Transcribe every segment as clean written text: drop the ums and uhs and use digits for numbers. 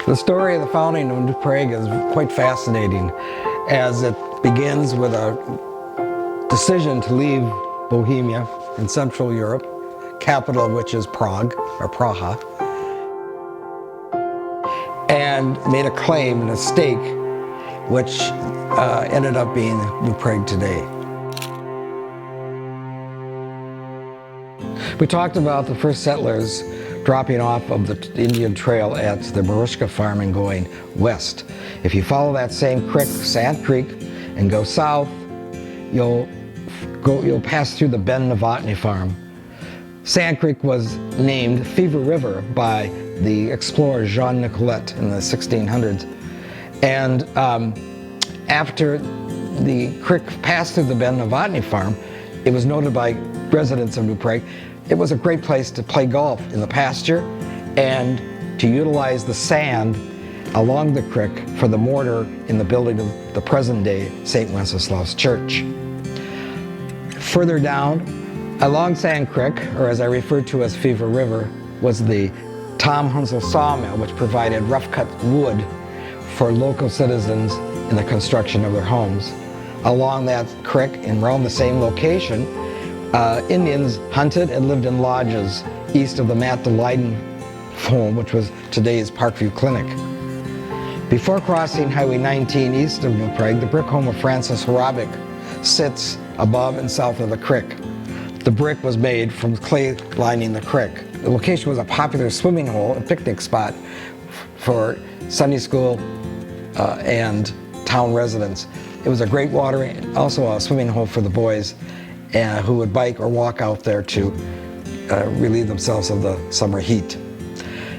The story of the founding of New Prague is quite fascinating, as it begins with a decision to leave Bohemia in Central Europe, capital of which is Prague, or Praha, and made a claim and a stake which ended up being New Prague today. We talked about the first settlers dropping off of the Indian Trail at the Marushka farm and going west. If you follow that same creek, Sand Creek, and go south, you'll pass through the Ben Novotny farm. Sand Creek was named Fever River by the explorer Jean Nicolet in the 1600s. And after the creek passed through the Ben Novotny farm, it was noted by residents of New Prague it was a great place to play golf in the pasture and to utilize the sand along the creek for the mortar in the building of the present-day St. Wenceslaus Church. Further down, along Sand Creek, or as I referred to as Fever River, was the Tom Hunsel sawmill, which provided rough-cut wood for local citizens in the construction of their homes. Along that creek and around the same location, Indians hunted and lived in lodges east of the Matt de Leiden home, which was today's Parkview Clinic. Before crossing Highway 19 east of New Prague, the brick home of Francis Horabik sits above and south of the creek. The brick was made from clay lining the creek. The location was a popular swimming hole and picnic spot for Sunday school and town residents. It was a great watering, also a swimming hole for the boys who would bike or walk out there to relieve themselves of the summer heat.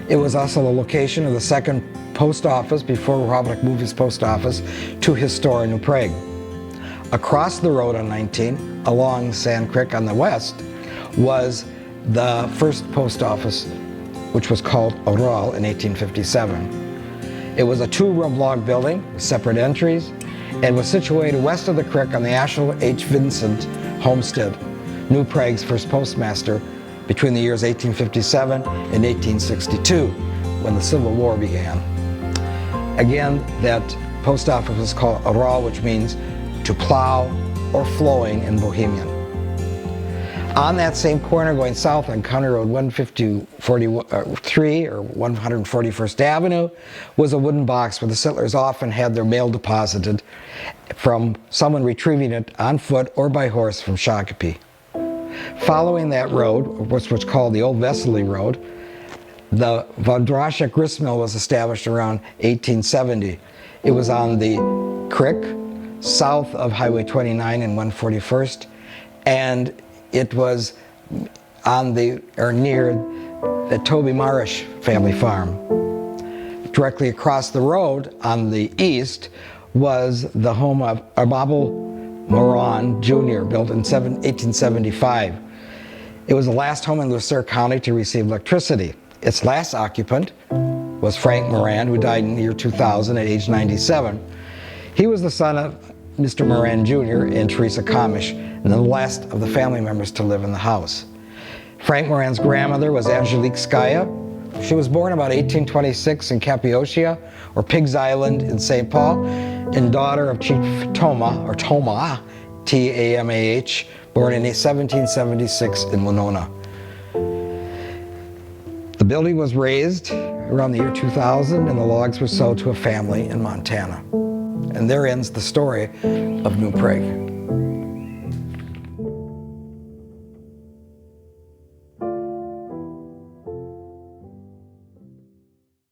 It was also the location of the second post office before Horabik moved his post office to his store in New Prague. Across the road on 19, along Sand Creek on the west, was the first post office, which was called Oral in 1857. It was a two-room log building with separate entries and was situated west of the creek on the Ashel H. Vincent homestead, New Prague's first postmaster, between the years 1857 and 1862, when the Civil War began. Again, that post office was called Oral, which means to plow or flowing in Bohemian. On that same corner going south on County Road 143 or 141st Avenue was a wooden box where the settlers often had their mail deposited from someone retrieving it on foot or by horse from Shakopee. Following that road, which was called the Old Vesely Road, the Vondrasha gristmill was established around 1870. It was on the creek south of Highway 29 and 141st, and it was on the or near the Toby Marish family farm. Directly across the road on the east was the home of Ababel Moran Jr., built in 1875. It was the last home in Lucerne County to receive electricity. Its last occupant was Frank Moran, who died in the year 2000 at age 97. He was the son of Mr. Moran Jr. and Teresa Komish, and the last of the family members to live in the house. Frank Moran's grandmother was Angelique Skaya. She was born about 1826 in Cappadocia, or Pigs Island in St. Paul, and daughter of Chief Toma, or Toma, T-A-M-A-H, born in 1776 in Winona. The building was razed around the year 2000, and the logs were sold to a family in Montana. And there ends the story of New Prague.